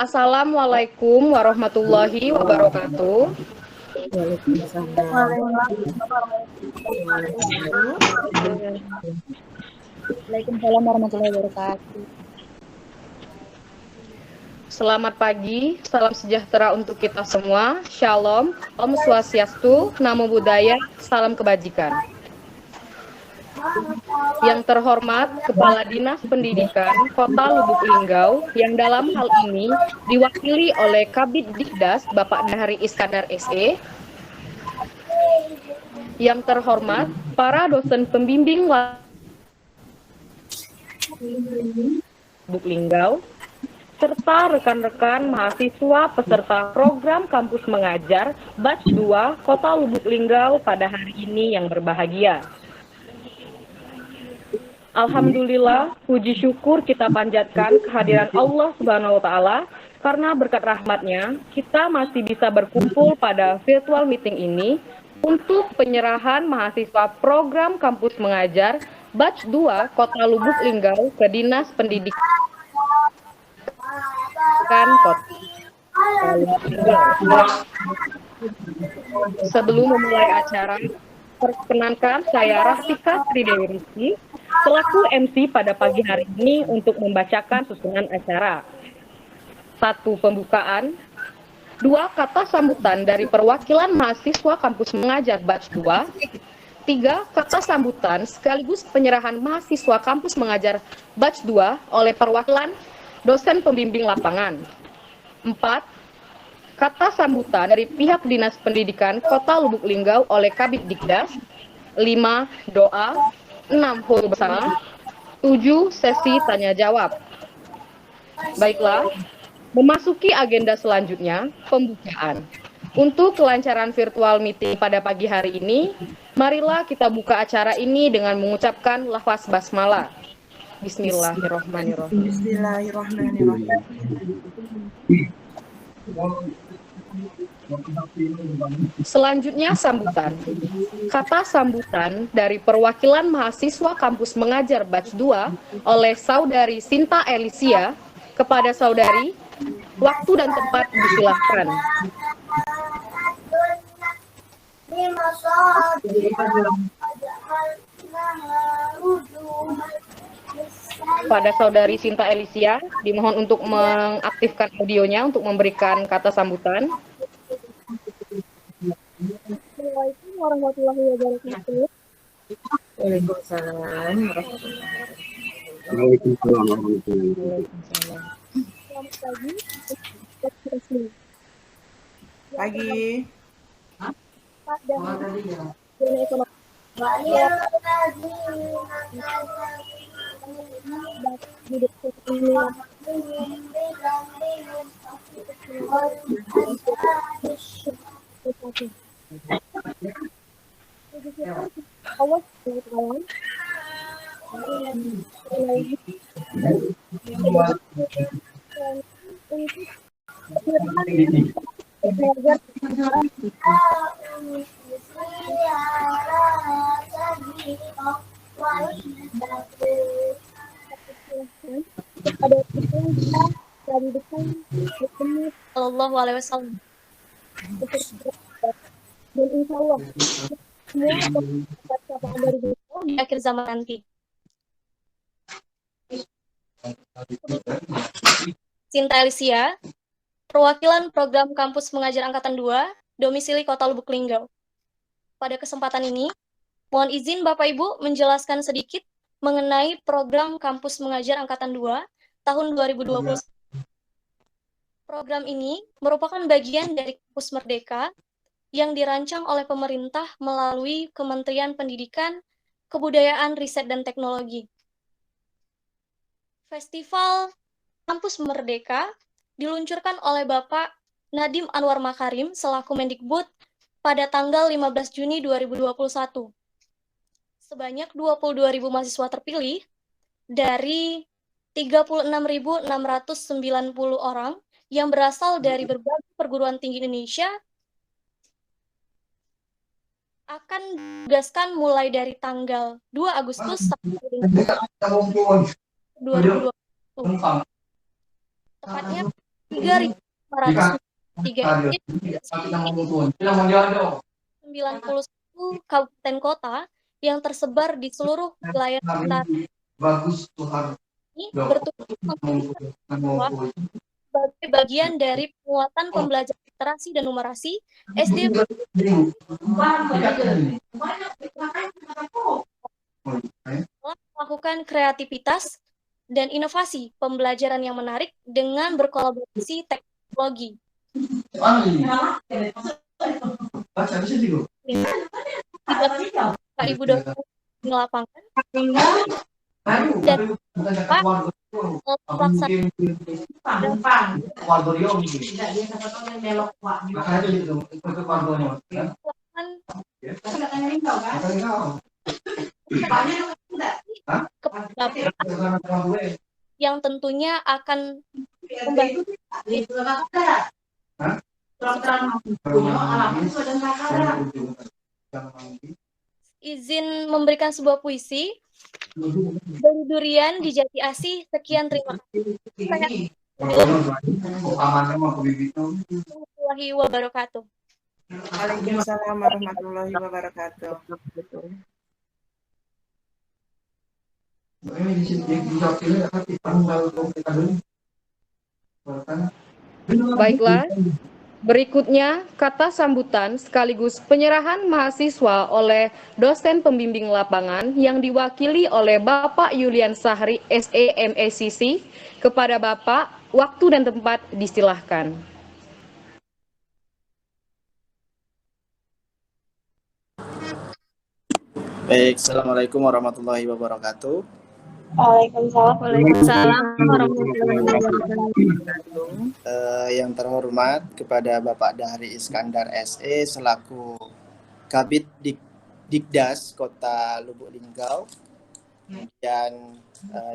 Assalamualaikum warahmatullahi wabarakatuh. Waalaikumsalam warahmatullahi wabarakatuh. Selamat pagi, salam sejahtera untuk kita semua. Shalom, Om Swastiastu, Namo Buddhaya, salam kebajikan. Yang terhormat Kepala Dinas Pendidikan Kota Lubuk Linggau, yang dalam hal ini diwakili oleh Kabid Dikdas Bapak Nahari Iskandar SE. Yang terhormat para dosen pembimbing Lubuk Linggau, serta rekan-rekan mahasiswa peserta program kampus mengajar Batch 2 Kota Lubuk Linggau pada hari ini yang berbahagia. Alhamdulillah, puji syukur kita panjatkan kehadiran Allah Subhanahu wa Ta'ala, karena berkat rahmatnya kita masih bisa berkumpul pada virtual meeting ini untuk penyerahan mahasiswa program kampus mengajar Batch 2 Kota Lubuk Linggau ke Dinas Pendidikan Kota Lubuk Linggau. Sebelum memulai acara, perkenankan saya Rafika Sri Dewi Rizky selaku MC pada pagi hari ini untuk membacakan susunan acara. 1. Pembukaan. 2. Kata sambutan dari perwakilan mahasiswa kampus mengajar Batch 2. 3. Kata sambutan sekaligus penyerahan mahasiswa kampus mengajar Batch 2 oleh perwakilan dosen pembimbing lapangan. 4. Kata sambutan dari pihak Dinas Pendidikan Kota Lubuk Linggau oleh Kabid Dikdas. 5. Doa. 6. Hulu bersama. 7. Sesi tanya jawab. Baiklah, memasuki agenda selanjutnya, pembukaan. Untuk kelancaran virtual meeting pada pagi hari ini, marilah kita buka acara ini dengan mengucapkan lafaz basmalah. Bismillahirrahmanirrahim. Bismillahirrahmanirrahim. Selanjutnya sambutan. Kata sambutan dari perwakilan mahasiswa kampus mengajar Batch 2 oleh Saudari Sinta Elisia kepada Saudari, waktu dan tempat disilahkan. Pada Saudari Sinta Elisia, dimohon untuk mengaktifkan audionya untuk memberikan kata sambutan. Assalamualaikum warahmatullahi wabarakatuh. Waalaikumsalam. Selamat pagi. Pada zona ekonomi Allah Sallallahu alaihi wasallam. Dan insya Allah semua perkataan dari beliau di akhir zaman nanti. Sinta Elisia, perwakilan program kampus mengajar angkatan 2, domisili Kota Lubuk Linggau. Pada kesempatan ini, mohon izin Bapak Ibu menjelaskan sedikit mengenai program kampus mengajar angkatan 2 tahun 2020. Program ini merupakan bagian dari Kampus Merdeka yang dirancang oleh pemerintah melalui Kementerian Pendidikan, Kebudayaan, Riset, dan Teknologi. Festival Kampus Merdeka diluncurkan oleh Bapak Nadiem Anwar Makarim selaku Mendikbud pada tanggal 15 Juni 2021. Sebanyak 22.000 mahasiswa terpilih dari 36.690 orang yang berasal dari berbagai perguruan tinggi Indonesia akan ditugaskan mulai dari tanggal 2 Agustus sampai 2020. Tepatnya 3.503 izin 91 kabupaten kota yang tersebar di seluruh wilayah sekitar ini bertujuan sebagai bagian dari penguatan pembelajaran literasi dan numerasi SD melakukan kreativitas dan inovasi pembelajaran yang menarik dengan berkolaborasi teknologi. Pak Ibu dosen di lapangan dan Pak yang tentunya akan membantu izin memberikan sebuah puisi dari durian di Jati Asih. Sekian, terima kasih. Warahmatullahi wabarakatuh. Waalaikumsalam warahmatullahi wabarakatuh. Baiklah, berikutnya kata sambutan sekaligus penyerahan mahasiswa oleh dosen pembimbing lapangan yang diwakili oleh Bapak Yulian Sahri, SE MACC. Kepada Bapak, waktu dan tempat disilahkan. Baik, Assalamualaikum warahmatullahi wabarakatuh. Waalaikumsalam warahmatullahi wabarakatuh. Yang terhormat kepada Bapak Dahri Iskandar SE selaku Kabid Dikdas Kota Lubuk Linggau, dan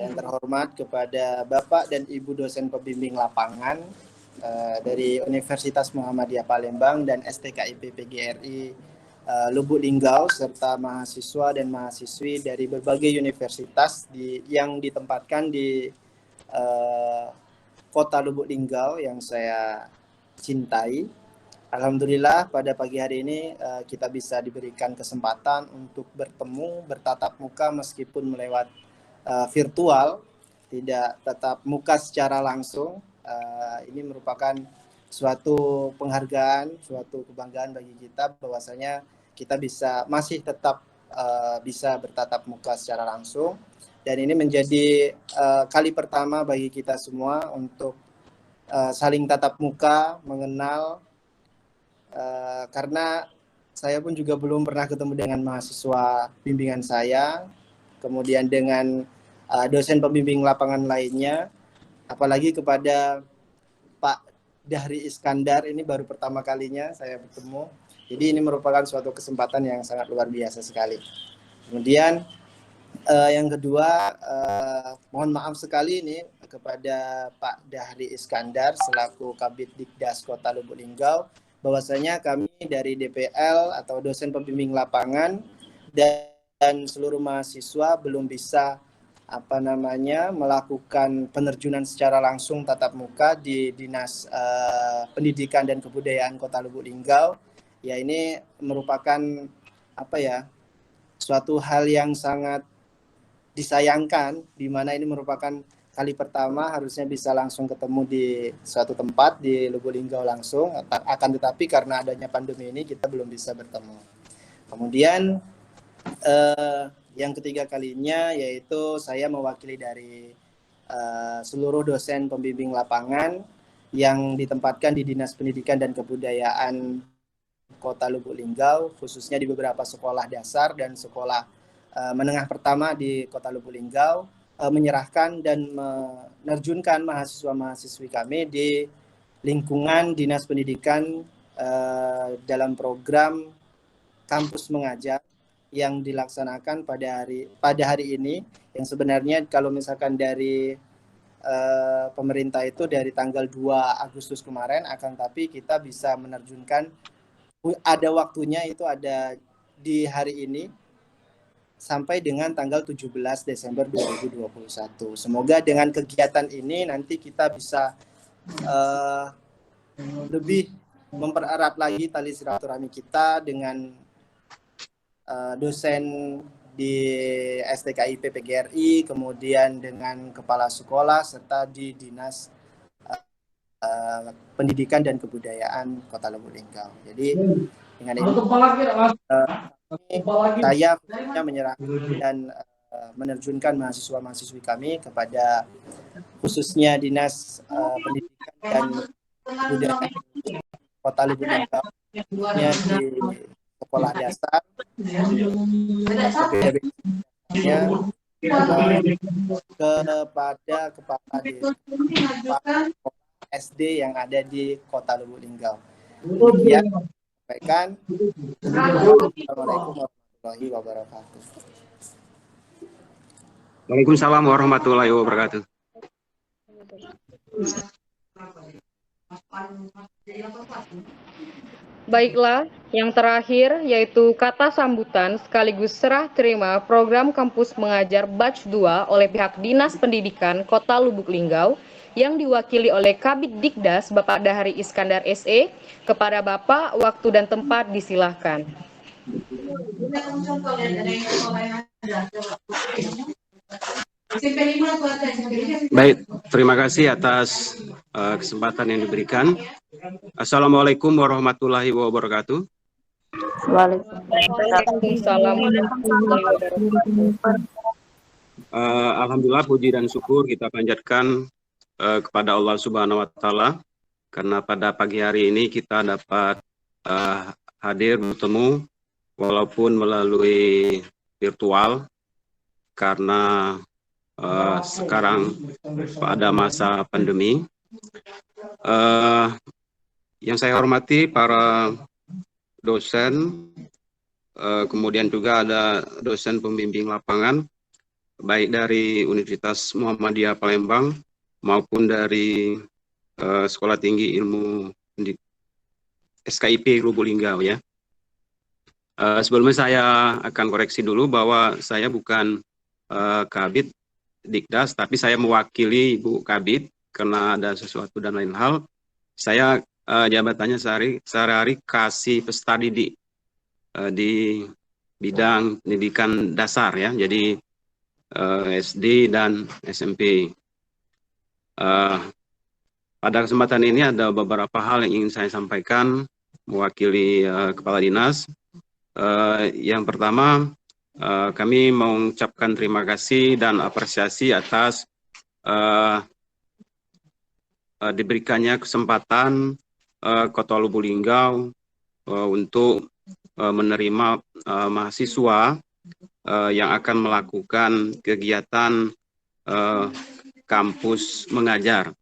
yang terhormat kepada Bapak dan Ibu dosen pembimbing lapangan dari Universitas Muhammadiyah Palembang dan STKIP PGRI Lubuk Linggau, serta mahasiswa dan mahasiswi dari berbagai universitas yang ditempatkan di Kota Lubuk Linggau yang saya cintai. Alhamdulillah pada pagi hari ini kita bisa diberikan kesempatan untuk bertemu, bertatap muka meskipun melewat virtual, tidak tatap muka secara langsung. Ini merupakan suatu penghargaan, suatu kebanggaan bagi kita bahwasanya kita masih tetap bisa bertatap muka secara langsung, dan ini menjadi kali pertama bagi kita semua untuk saling tatap muka, mengenal, karena saya pun juga belum pernah ketemu dengan mahasiswa bimbingan saya, kemudian dengan dosen pembimbing lapangan lainnya, apalagi kepada Pak Dahri Iskandar, ini baru pertama kalinya saya bertemu. Jadi ini merupakan suatu kesempatan yang sangat luar biasa sekali. Kemudian yang kedua, mohon maaf sekali ini kepada Pak Dahri Iskandar selaku Kabid Dikdas Kota Lubuk Linggau, bahwasanya kami dari DPL atau dosen pembimbing lapangan dan seluruh mahasiswa belum bisa melakukan penerjunan secara langsung tatap muka di Dinas Pendidikan dan Kebudayaan Kota Lubuk Linggau. Ya, ini merupakan suatu hal yang sangat disayangkan, di mana ini merupakan kali pertama harusnya bisa langsung ketemu di suatu tempat di Lubuk Linggau langsung, akan tetapi karena adanya pandemi ini kita belum bisa bertemu. Kemudian yang ketiga kalinya yaitu saya mewakili dari seluruh dosen pembimbing lapangan yang ditempatkan di Dinas Pendidikan dan Kebudayaan Kota Lubuk Linggau, khususnya di beberapa sekolah dasar dan sekolah menengah pertama di Kota Lubuk Linggau, menyerahkan dan menerjunkan mahasiswa-mahasiswi kami di lingkungan Dinas Pendidikan dalam program Kampus Mengajar yang dilaksanakan pada hari ini, yang sebenarnya kalau misalkan dari pemerintah itu dari tanggal 2 Agustus kemarin, akan tapi kita bisa menerjunkan, ada waktunya itu ada di hari ini sampai dengan tanggal 17 Desember 2021. Semoga dengan kegiatan ini nanti kita bisa lebih mempererat lagi tali silaturahmi kita dengan dosen di STKIP PGRI, kemudian dengan kepala sekolah, serta di Dinas Pendidikan dan Kebudayaan Kota Lubuk Linggau. Jadi dengan ini saya menyerahkan dan menerjunkan mahasiswa-mahasiswi kami kepada khususnya Dinas Pendidikan dan Kebudayaan Kota Lubuk Linggau di sekolah dasar kepada kepala SD yang ada di Kota Lubuk Linggau. Demikian sampaikan. Assalamualaikum warahmatullahi wabarakatuh. Waalaikumsalam warahmatullahi wabarakatuh. Baiklah, yang terakhir yaitu kata sambutan sekaligus serah terima program kampus mengajar batch 2 oleh pihak Dinas Pendidikan Kota Lubuk Linggau yang diwakili oleh Kabid Dikdas Bapak Dahari Iskandar SE. Kepada Bapak, waktu dan tempat disilahkan. Baik, terima kasih atas kesempatan yang diberikan. Assalamualaikum warahmatullahi wabarakatuh. Waalaikumsalam warahmatullahi wabarakatuh. Alhamdulillah, puji dan syukur kita panjatkan kepada Allah Subhanahu wa Ta'ala, karena pada pagi hari ini kita dapat hadir bertemu walaupun melalui virtual, karena sekarang pada masa pandemi. Yang saya hormati para dosen, kemudian juga ada dosen pembimbing lapangan, baik dari Universitas Muhammadiyah Palembang maupun dari Sekolah Tinggi Ilmu SKIP Lubuk Linggau ya. Sebelumnya saya akan koreksi dulu bahwa saya bukan Kabid Dikdas, tapi saya mewakili Ibu Kabid karena ada sesuatu dan lain hal. Saya jabatannya sehari-hari kasih peserta didik di bidang pendidikan dasar ya, jadi SD dan SMP. Pada kesempatan ini ada beberapa hal yang ingin saya sampaikan mewakili Kepala Dinas. Yang pertama, kami mengucapkan terima kasih dan apresiasi atas diberikannya kesempatan Kota Lubuk Linggau untuk menerima mahasiswa yang akan melakukan kegiatan kampus mengajar.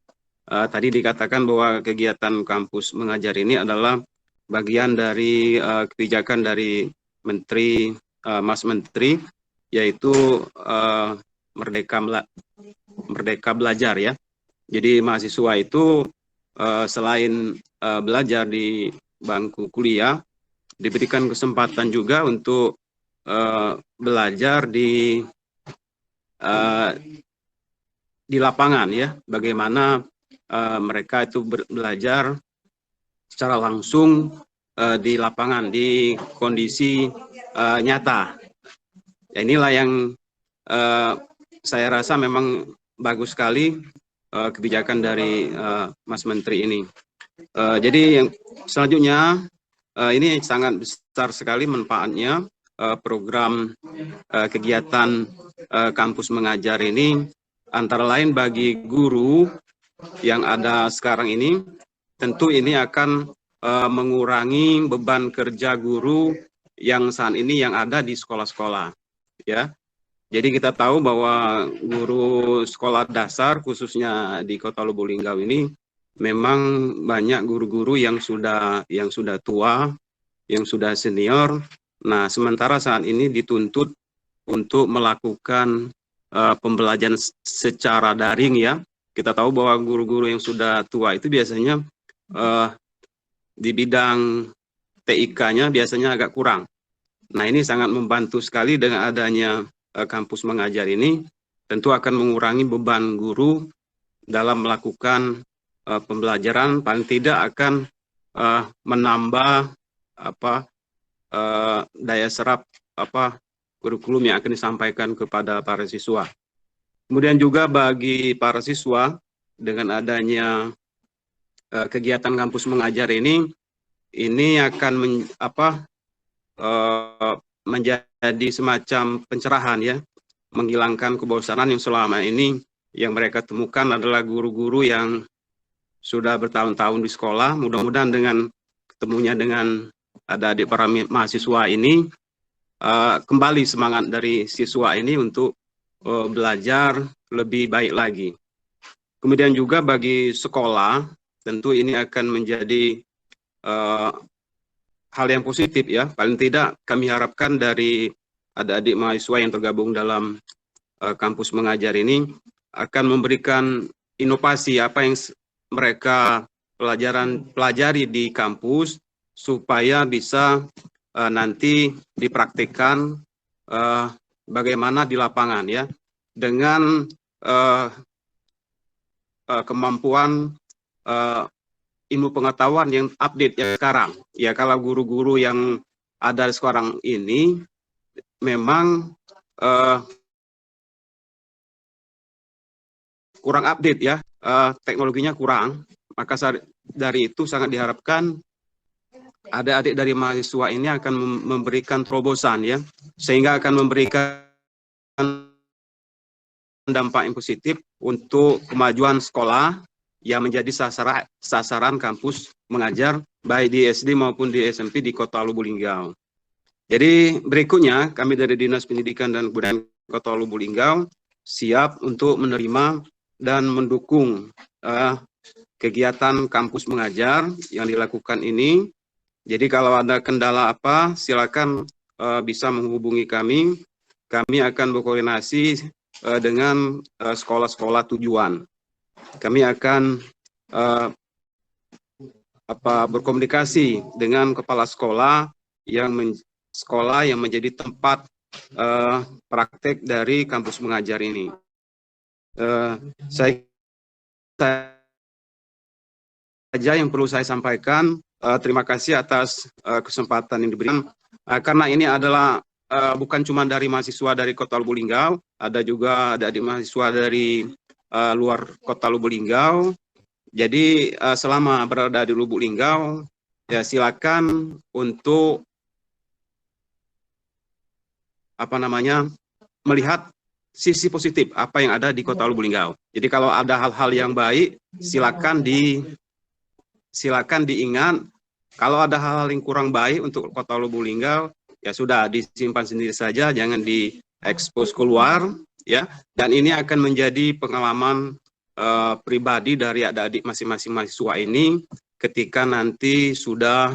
Tadi dikatakan bahwa kegiatan kampus mengajar ini adalah bagian dari kebijakan dari Menteri Mas Menteri, yaitu Merdeka Belajar ya. Jadi mahasiswa itu selain belajar di bangku kuliah, diberikan kesempatan juga untuk belajar di lapangan ya, bagaimana mereka itu belajar secara langsung di lapangan, di kondisi nyata. Ya, inilah yang saya rasa memang bagus sekali kebijakan dari Mas Menteri ini. Jadi yang selanjutnya ini sangat besar sekali manfaatnya program kegiatan kampus mengajar ini, antara lain bagi guru yang ada sekarang ini. Tentu ini akan mengurangi beban kerja guru yang saat ini yang ada di sekolah-sekolah ya. Jadi kita tahu bahwa guru sekolah dasar khususnya di Kota Lubuk Linggau ini memang banyak guru-guru yang sudah tua, yang sudah senior. Nah, sementara saat ini dituntut untuk melakukan pembelajaran secara daring ya. Kita tahu bahwa guru-guru yang sudah tua itu biasanya di bidang TIK-nya biasanya agak kurang. Nah, ini sangat membantu sekali dengan adanya kampus mengajar ini, tentu akan mengurangi beban guru dalam melakukan pembelajaran paling tidak akan menambah daya serap kurikulum yang akan disampaikan kepada para siswa. Kemudian juga bagi para siswa dengan adanya kegiatan kampus mengajar ini akan menjadi semacam pencerahan ya, menghilangkan kebosanan yang selama ini yang mereka temukan adalah guru-guru yang sudah bertahun-tahun di sekolah. Mudah-mudahan dengan ketemunya dengan adik-adik para mahasiswa ini kembali semangat dari siswa ini untuk belajar lebih baik lagi. Kemudian juga bagi sekolah, tentu ini akan menjadi hal yang positif ya. Paling tidak kami harapkan dari adik-adik mahasiswa yang tergabung dalam kampus mengajar ini akan memberikan inovasi apa yang mereka pelajari di kampus supaya bisa nanti dipraktikkan bagaimana di lapangan ya, dengan kemampuan ilmu pengetahuan yang update ya sekarang. Ya kalau guru-guru yang ada sekarang ini memang kurang update ya, teknologinya kurang, maka dari itu sangat diharapkan adik-adik dari mahasiswa ini akan memberikan terobosan ya, sehingga akan memberikan dampak yang positif untuk kemajuan sekolah yang menjadi sasaran kampus mengajar baik di SD maupun di SMP di Kota Lubuk Linggau. Jadi berikutnya kami dari Dinas Pendidikan dan Kebudayaan Kota Lubuk Linggau siap untuk menerima dan mendukung kegiatan kampus mengajar yang dilakukan ini. Jadi kalau ada kendala apa, silakan bisa menghubungi kami. Kami akan berkoordinasi dengan sekolah-sekolah tujuan. Kami akan berkomunikasi dengan kepala sekolah yang menjadi tempat praktek dari kampus mengajar ini. Saya saja yang perlu saya sampaikan. Terima kasih atas kesempatan yang diberikan. Karena ini adalah bukan cuma dari mahasiswa dari Kota Lubuk Linggau, ada juga adik mahasiswa dari luar Kota Lubuk Linggau. Jadi selama berada di Lubuk Linggau, ya silakan untuk melihat sisi positif apa yang ada di Kota Lubuk Linggau. Jadi kalau ada hal-hal yang baik, silakan diingat. Kalau ada hal-hal yang kurang baik untuk Kota Lubuk Linggau, ya sudah disimpan sendiri saja, jangan diekspos keluar, ya. Dan ini akan menjadi pengalaman pribadi dari adik-adik masing-masing mahasiswa ini ketika nanti sudah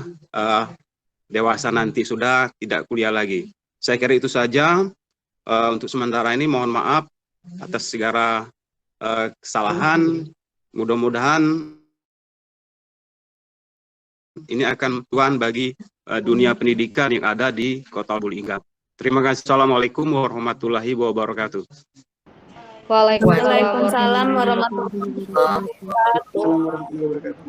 dewasa, nanti sudah tidak kuliah lagi. Saya kira itu saja untuk sementara ini. Mohon maaf atas segala kesalahan. Mudah-mudahan ini akan tuan bagi dunia pendidikan yang ada di Kota Lubuk Linggau. Terima kasih. Assalamualaikum warahmatullahi wabarakatuh. Waalaikumsalam warahmatullahi wabarakatuh.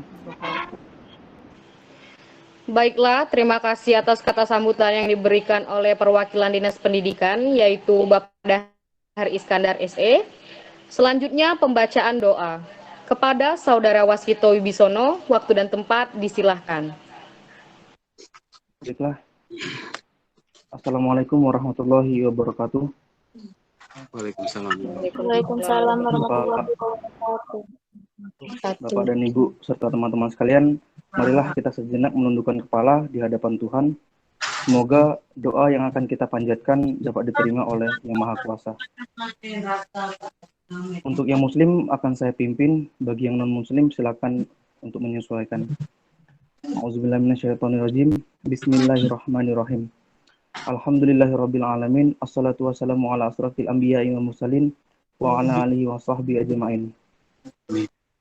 Baiklah, terima kasih atas kata sambutan yang diberikan oleh perwakilan Dinas Pendidikan, yaitu Bapak Dahar Iskandar SE. Selanjutnya pembacaan doa. Kepada Saudara Waskito Wibisono, waktu dan tempat disilahkan. Baiklah. Assalamualaikum warahmatullahi wabarakatuh. Waalaikumsalam. Waalaikumsalam warahmatullahi wabarakatuh. Bapak dan Ibu serta teman-teman sekalian, marilah kita sejenak menundukkan kepala di hadapan Tuhan. Semoga doa yang akan kita panjatkan dapat diterima oleh Yang Maha Kuasa. Untuk yang muslim akan saya pimpin, bagi yang non-muslim silakan untuk menyesuaikan. Auzubillahiminasyaitonirrajim. Bismillahirrahmanirrahim. Alhamdulillahirabbil alamin. Assalatu wassalamu ala asrafil anbiya'i wal mursalin wa ala alihi wa sahbihi ajmain.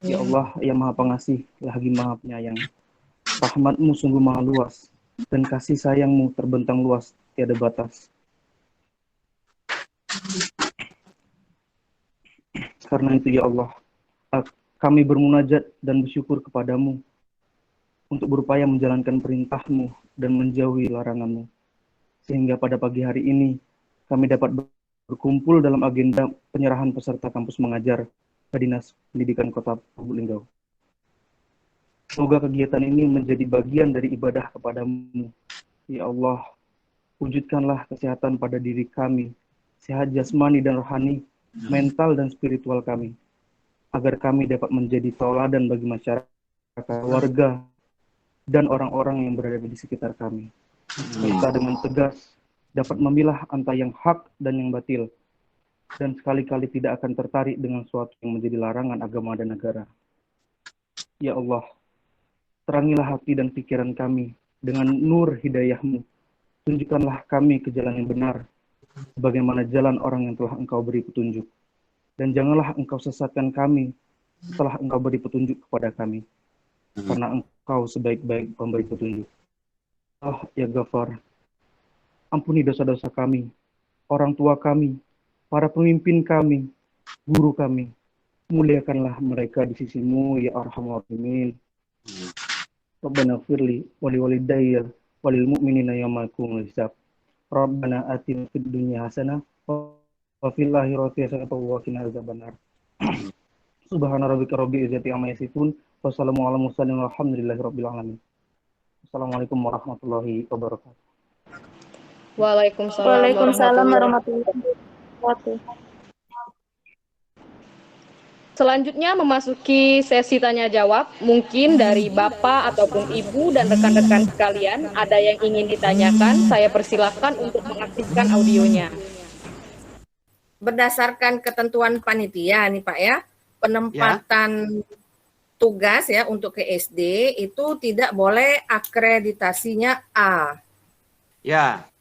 Ya Allah, yang Maha Pengasih, lagi Maha Penyayang. Rahmat-Mu sungguh maha luas dan kasih sayang-Mu terbentang luas tiada batas. Karena itu ya Allah, Kami bermunajat dan bersyukur kepadamu untuk berupaya menjalankan perintah-Mu dan menjauhi larangan-Mu. Sehingga pada pagi hari ini kami dapat berkumpul dalam agenda penyerahan peserta kampus mengajar ke Dinas Pendidikan Kota Lubuk Linggau. Semoga kegiatan ini menjadi bagian dari ibadah kepadamu. Ya Allah, wujudkanlah kesehatan pada diri kami, sehat jasmani dan rohani, mental dan spiritual kami, agar kami dapat menjadi tauladan bagi masyarakat, warga, dan orang-orang yang berada di sekitar kami. Serta dengan tegas dapat memilah antara yang hak dan yang batil, dan sekali-kali tidak akan tertarik dengan suatu yang menjadi larangan agama dan negara. Ya Allah, terangilah hati dan pikiran kami dengan nur hidayah-Mu. Tunjukkanlah kami ke jalan yang benar, sebagaimana jalan orang yang telah Engkau beri petunjuk. Dan janganlah Engkau sesatkan kami setelah Engkau beri petunjuk kepada kami, karena Engkau sebaik-baik pemberi petunjuk. Oh ya Ghafar, ampuni dosa-dosa kami, orang tua kami, para pemimpin kami, guru kami. Muliakanlah mereka di sisi-Mu, ya Arhamar Rahimin. Rabbana firli wali walidayya walil mu'minina yawma yaqumul hisab. Rabbana atina fid dunya hasanah wa fil akhirati hasanah wa qina adzabannar. Subhana rabbika rabbil izzati amma yasifun wa salamun alal mursalin walhamdulillahi rabbil alamin. Assalamualaikum warahmatullahi wabarakatuh. Waalaikumsalam warahmatullahi wabarakatuh. Selanjutnya memasuki sesi tanya jawab. Mungkin dari Bapak ataupun Ibu dan rekan-rekan sekalian ada yang ingin ditanyakan, saya persilahkan untuk mengaktifkan audionya. Berdasarkan ketentuan panitia nih Pak ya, penempatan tugas ya untuk ke SD itu tidak boleh akreditasinya A. Ya.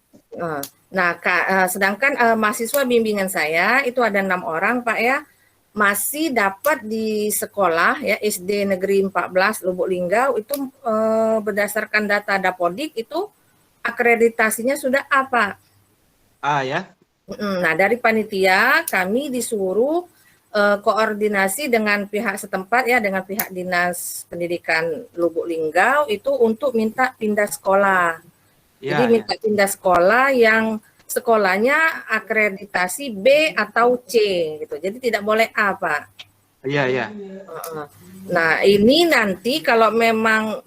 Nah, sedangkan mahasiswa bimbingan saya itu ada 6 orang Pak ya, masih dapat di sekolah ya SD Negeri 14 Lubuk Linggau itu berdasarkan data Dapodik itu akreditasinya sudah apa? A ya. Nah, dari panitia kami disuruh koordinasi dengan pihak setempat ya, dengan pihak Dinas Pendidikan Lubuk Linggau itu untuk minta pindah sekolah. Ya, jadi minta pindah sekolah yang sekolahnya akreditasi B atau C gitu. Jadi tidak boleh A, Pak. Iya, iya. Nah, ini nanti kalau memang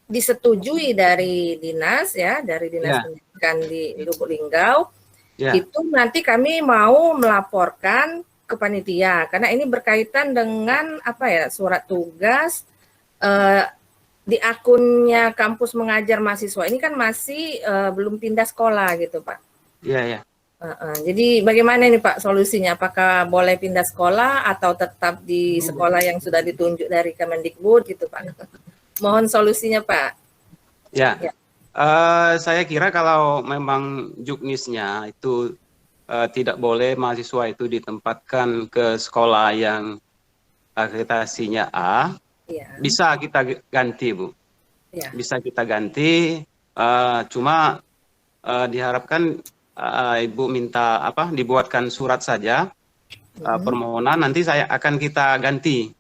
disetujui dari dinas ya, dari Dinas Pendidikan di Lubuk Linggau, itu nanti kami mau melaporkan ke panitia karena ini berkaitan dengan apa ya, surat tugas di akunnya kampus mengajar mahasiswa ini kan masih belum pindah sekolah gitu, Pak. Iya, iya. Jadi bagaimana ini Pak solusinya? Apakah boleh pindah sekolah atau tetap di sekolah yang sudah ditunjuk dari Kemendikbud gitu Pak? Mohon solusinya Pak. Ya, saya kira kalau memang juknisnya itu tidak boleh mahasiswa itu ditempatkan ke sekolah yang akreditasinya A, bisa kita ganti Bu. Bisa kita ganti, cuma diharapkan Ibu minta dibuatkan surat saja permohonan, nanti akan kita ganti.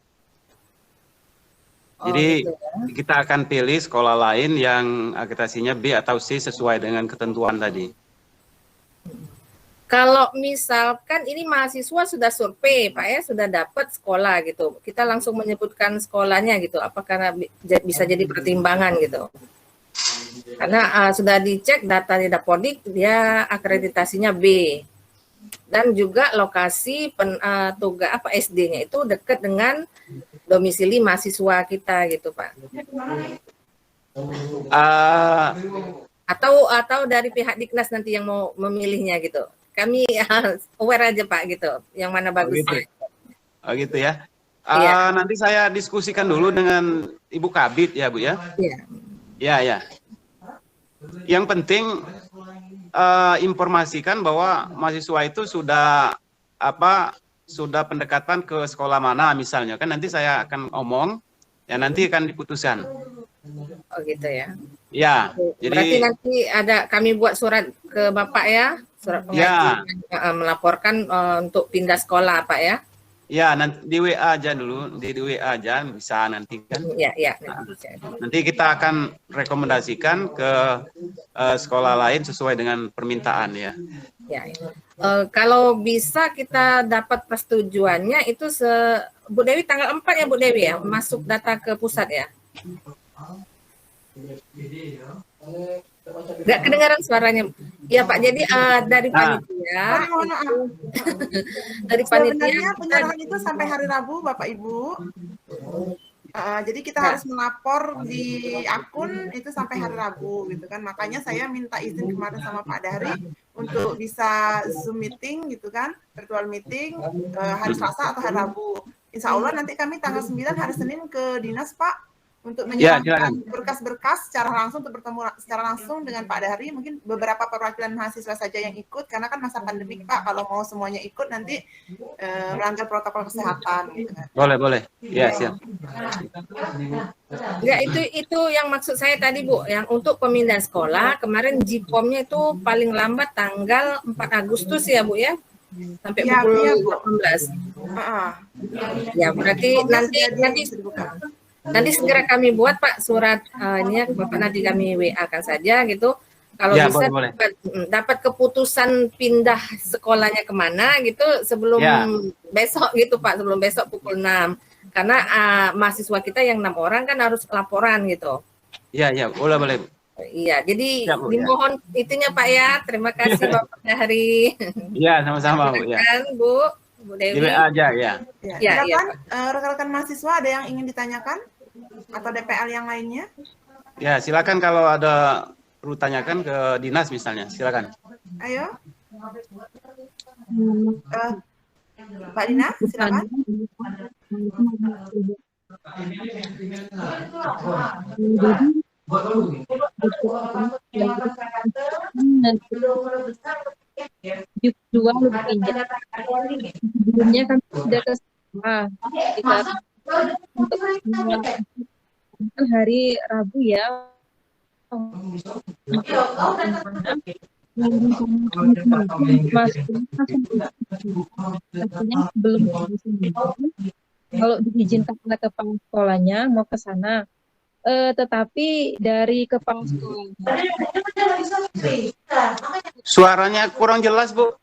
Jadi gitu ya. Kita akan pilih sekolah lain yang akreditasinya B atau C sesuai dengan ketentuan tadi. Kalau misalkan ini mahasiswa sudah survei Pak ya, sudah dapat sekolah gitu, kita langsung menyebutkan sekolahnya gitu, apakah bisa jadi pertimbangan gitu? Karena sudah dicek data di Dapodik dia akreditasinya B dan juga lokasi tugas SD-nya itu dekat dengan domisili mahasiswa kita gitu Pak. Atau dari pihak Diknas nanti yang mau memilihnya gitu. Kami aware aja Pak gitu, yang mana bagusnya. Oh gitu ya. Nanti saya diskusikan dulu dengan Ibu Kabid ya Bu ya. Iya. Ya, ya. Yang penting informasikan bahwa mahasiswa itu sudah pendekatan ke sekolah mana misalnya, kan nanti saya akan omong, ya nanti akan diputuskan. Oh gitu ya. Ya. Jadi berarti nanti kami buat surat ke Bapak ya, surat pengajuan melaporkan untuk pindah sekolah Pak ya. Ya, nanti di WA aja dulu, di WA aja bisa nanti kan. Ya. Nanti kita akan rekomendasikan ke sekolah lain sesuai dengan permintaan ya. Ya. Kalau bisa kita dapat persetujuannya itu Bu Dewi tanggal 4 ya Bu Dewi ya, masuk data ke pusat ya. Nggak kedengaran suaranya. Ya Pak, jadi dari panitia, dari panitia sebenarnya penyerahan itu sampai hari Rabu Bapak Ibu. Jadi kita harus melapor di akun itu sampai hari Rabu gitu kan. Makanya saya minta izin kemarin sama Pak Dahri untuk bisa Zoom meeting gitu kan, virtual meeting hari Selasa atau hari Rabu. Insya Allah nanti kami tanggal 9 hari Senin ke dinas Pak untuk menyerahkan berkas-berkas secara langsung untuk bertemu secara langsung dengan Pak Dahri. Mungkin beberapa perwakilan mahasiswa saja yang ikut karena kan masa pandemik Pak, kalau mau semuanya ikut nanti melanggar protokol kesehatan gitu kan. Boleh. Iya, siap. Ya, itu yang maksud saya tadi Bu, yang untuk pemindahan sekolah kemarin JIPOM-nya itu paling lambat tanggal 4 Agustus ya Bu ya, sampai pukul 18. Ya berarti nanti segera kami buat Pak surat ini ya, Bapak nanti kami WA-kan saja gitu. Kalau ya, bisa boleh. dapat keputusan pindah sekolahnya kemana gitu sebelum besok gitu Pak, sebelum besok pukul 6. Karena mahasiswa kita yang 6 orang kan harus laporan gitu. Iya, boleh. Iya, jadi dimohon itunya Pak ya. Terima kasih Bapak Dahri. Iya, sama-sama Bu ya. Bu Dewi. Di WA aja ya. Silakan rekan-rekan mahasiswa ada yang ingin ditanyakan atau DPL yang lainnya? Ya, silakan kalau ada perlu tanyakan ke dinas misalnya, silakan. Ayo. Pak Dina, silakan. Dua lebih pinjam. Sebelumnya kami sudah ke untuk hari Rabu ya. Belum kalau diizinkan oleh kepala sekolahnya mau ke sana, tetapi dari kepala sekolahnya suaranya kurang jelas Bu.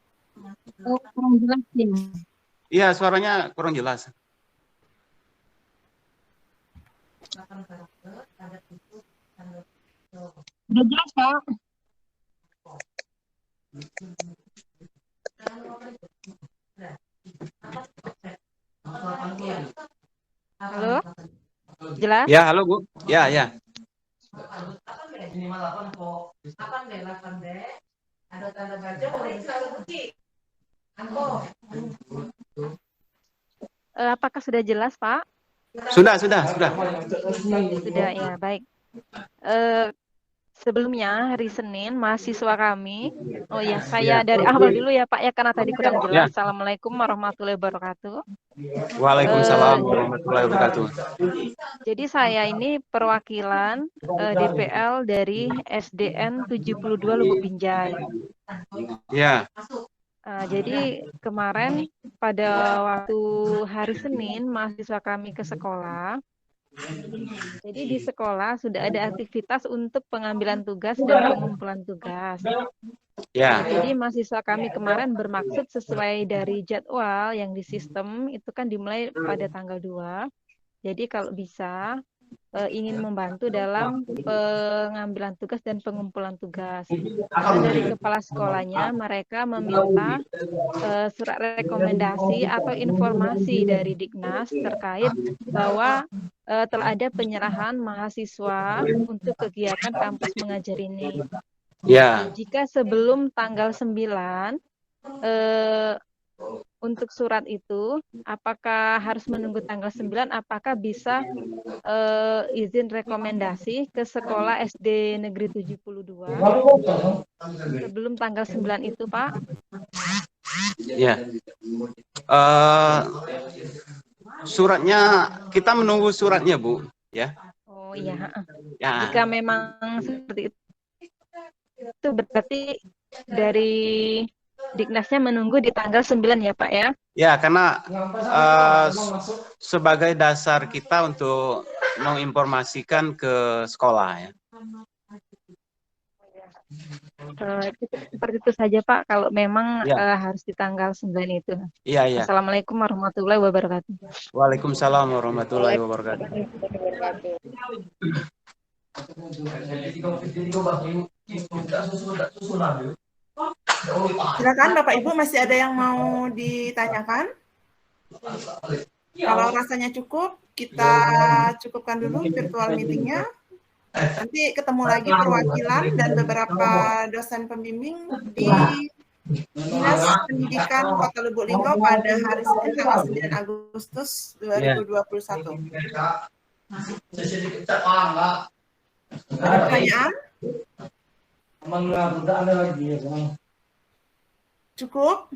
Kurang jelas ya. Iya, suaranya kurang jelas. Udah jelas Pak? Halo? Jelas? Ya, halo Bu. Ya. Apakah sudah jelas Pak? Sudah. Sudah ya, baik. Sebelumnya hari Senin mahasiswa kami, saya dari awal dulu ya Pak ya karena tadi kurang jelas. Assalamualaikum warahmatullahi wabarakatuh. Waalaikumsalam warahmatullahi wabarakatuh. Jadi saya ini perwakilan DPL dari SDN 72 Lubuk Binjai. Ya. Jadi kemarin pada waktu hari Senin mahasiswa kami ke sekolah. Jadi di sekolah sudah ada aktivitas untuk pengambilan tugas dan pengumpulan tugas. Ya. Jadi mahasiswa kami kemarin bermaksud sesuai dari jadwal yang di sistem itu kan dimulai pada tanggal 2. Jadi kalau bisa ingin membantu dalam pengambilan tugas dan pengumpulan tugas. Dan dari kepala sekolahnya mereka meminta surat rekomendasi atau informasi dari Dignas terkait bahwa telah ada penyerahan mahasiswa untuk kegiatan kampus mengajar ini. Ya. Jika sebelum tanggal 9 untuk surat itu, apakah harus menunggu tanggal 9, apakah bisa izin rekomendasi ke sekolah SD Negeri 72 sebelum tanggal 9 itu, Pak? Ya. Suratnya, kita menunggu suratnya, Bu. Ya. Oh iya. Ya. Jika memang seperti itu berarti dari Diknasnya menunggu di tanggal 9 ya Pak ya? Ya, karena sebagai dasar kita untuk menginformasikan ke sekolah ya. Seperti itu saja Pak, kalau memang Ya. harus di tanggal 9 itu. Iya, iya. Assalamualaikum warahmatullahi wabarakatuh. Waalaikumsalam warahmatullahi wabarakatuh. Silakan Bapak Ibu, masih ada yang mau ditanyakan? Kalau rasanya cukup, kita cukupkan dulu virtual meetingnya. Nanti ketemu lagi perwakilan dan beberapa dosen pembimbing di Dinas Pendidikan Kota Lubuk Linggau pada hari Senin tanggal 9 Agustus 2021. Ada pertanyaan? Cukup?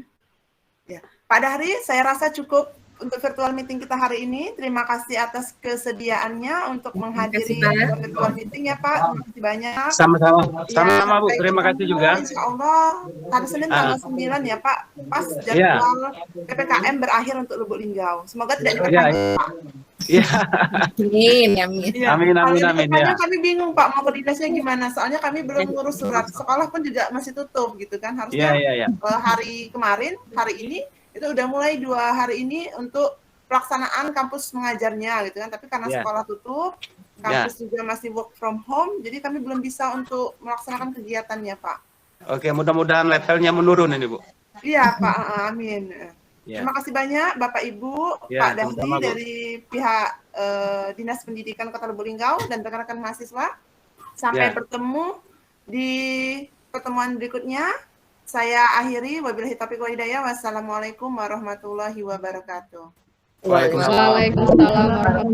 Ya. Pak Dahri, saya rasa cukup untuk virtual meeting kita hari ini. Terima kasih atas kesediaannya untuk menghadiri virtual meeting ya Pak. Terima kasih banyak. Sama-sama. Sama-sama Bu, terima kasih juga. Insya Allah hari Senin tanggal 9 ya Pak. Pas jadwal PPKM berakhir untuk Lubuk Linggau. Semoga tidak diperpanjang Pak. Iya. Amin, amin. Ya. Amin. Ya. Kami bingung Pak mau koordinasinya gimana. Soalnya kami belum ngurus surat. Sekolah pun juga masih tutup gitu kan. Harusnya hari kemarin, hari ini itu udah mulai 2 hari ini untuk pelaksanaan kampus mengajarnya gitu kan. Tapi karena sekolah tutup, kampus juga masih work from home, jadi kami belum bisa untuk melaksanakan kegiatannya Pak. Oke, mudah-mudahan levelnya menurun ini Bu. Iya Pak, amin. Ya. Terima kasih banyak Bapak Ibu, Pak Dahri dari pihak Dinas Pendidikan Kota Lubuk Linggau dan rekan-rekan mahasiswa. Sampai bertemu di pertemuan berikutnya. Saya akhiri, wabillahi taufiq wal hidayah. Wassalamualaikum warahmatullahi wabarakatuh. Waalaikumsalam warahmatullahi wabarakatuh.